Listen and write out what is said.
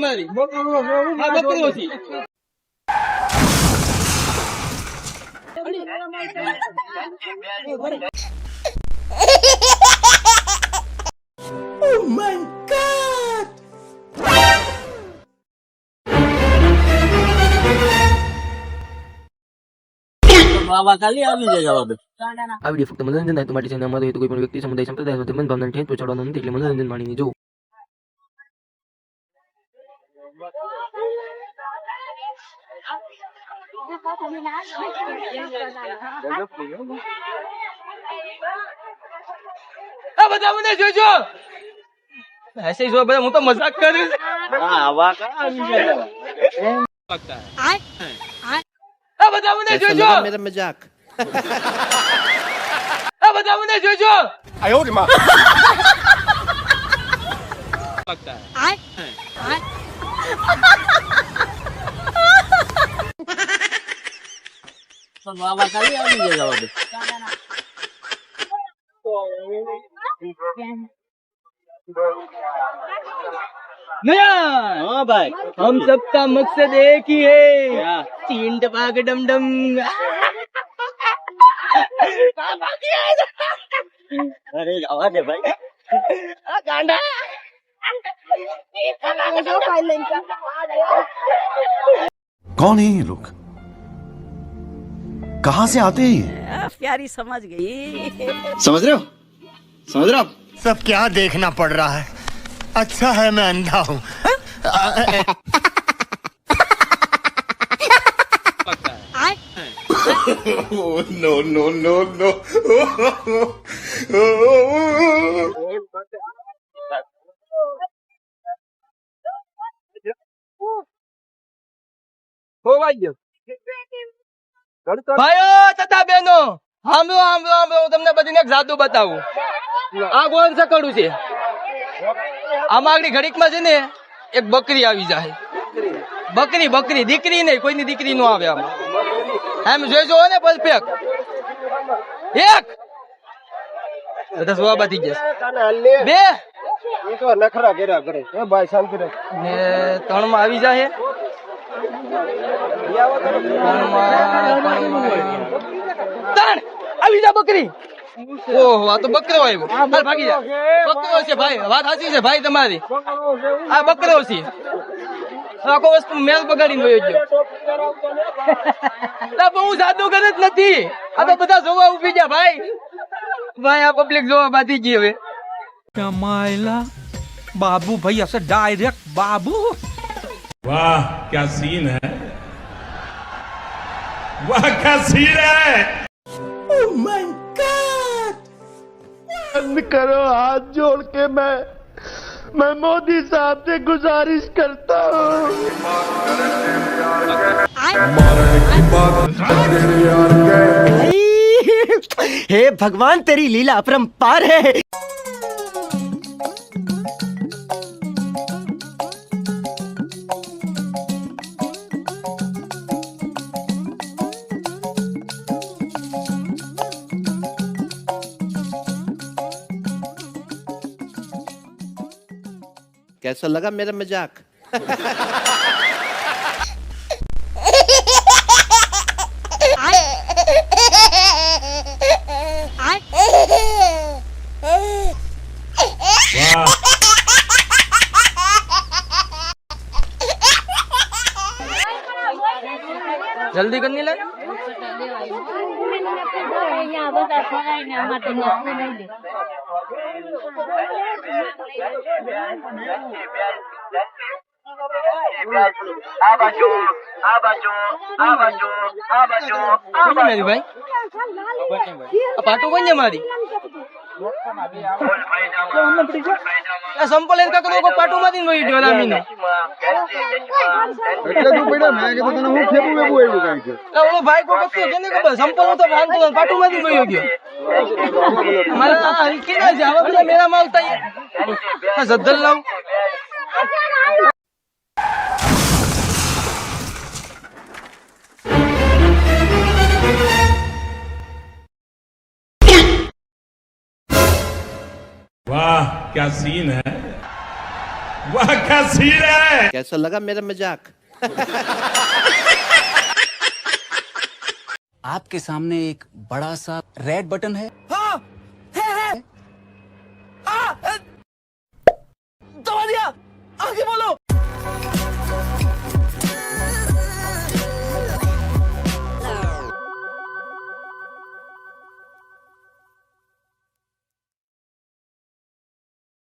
આ વિડીયો ફક્ત મનોરંજન હેતુ માટે છે અને અમારો હેતુ કોઈ પણ વ્યક્તિ સમુદાય સંપ્રદાય સાથે મન ભાવનાને ઠેસ પહોંચાડવાનો નથી, એટલે મનોરંજન માણીને જોવું. બધા મને જોજો ऐसे ही जो બધા હું તો મજાક કરું આવા બધા મને જોજો મેરા મજાક બધા મને જોજો આયો રે માં તો વાવા ખાલી આવી જવા દે हाँ भाई हम सबका मकसद एक ही है तीन टपाक डम डम अरे आवाज है भाई गांडा कौन है ये लोग कहाँ से आते हैं? प्यारी समझ गई। समझ रहे हो सब क्या देखना पड़ रहा है? अच्छा है मैं अंधा हूँ। नो नो नो नो ભાઈઓ તથા બહેનો સાંભળો હું તમને બધીને એક જાદુ બતાવું. આ ગોળ સકડું છે, આમાં આગળ ઘડીકમાં છે ને એક બકરી આવી જાય. બકરી દીકરી નહીં, કોઈની દીકરી નો આવે આમાં. એમ જોઈજો ને પરફેક્ટ એક બધા જોવા બાથી જશે બે નખરા કર્યા કરે ભાઈ શાંતિ ને ત્રણ માં આવી જાય. ત્રણ આવી જા બકરી. ઓહો આ તો બકરો આવ્યો, હાલ ભાગી જા. બકરો છે ભાઈ, વાત સાચી છે ભાઈ તમારી, આ બકરો છે. આખો વસ્તુ મેલ બગાડીને વયો ગયો. હું જાદુ કરે જ નથી, આ તો બધા જોવા ઉભી ગયા ભાઈ. ભાઈ આ પબ્લિક જોવા બાકી ગઈ હવે. કમાયલા બાબू भैया से डायरेक्ट बाबू. वाह क्या सीन है, वाह क्या सीन है. Oh my God! बंद करो हाथ जोड़ के मैं मोदी साहब से गुजारिश करता हूँ. हे भगवान तेरी लीला अपरंपार है. कैसा लगा मेरा मजाक? जल्दी करनी लगे मेरी भाई पाटू कौन है हमारी संपल इनका करो को पाटू मारी वही डोरामी ने એટલે તું પડ્યા મે કે તને હું ફેબુ વેબુ આવ્યું કાઈ છે ઓલો ભાઈ કો કતો કેને ખબર સંપલ તો ભાંગતો પાટુ મારી વયો ગયો મારા કેના જાવ પેલા મેરા માલ તઈ આ સદ્દલ લાવ वाह क्या सीन है. वाह क्या सीन है। कैसा लगा मेरा मजाक? आपके सामने एक बड़ा सा रेड बटन है। दबा दिया, आगे बोलो।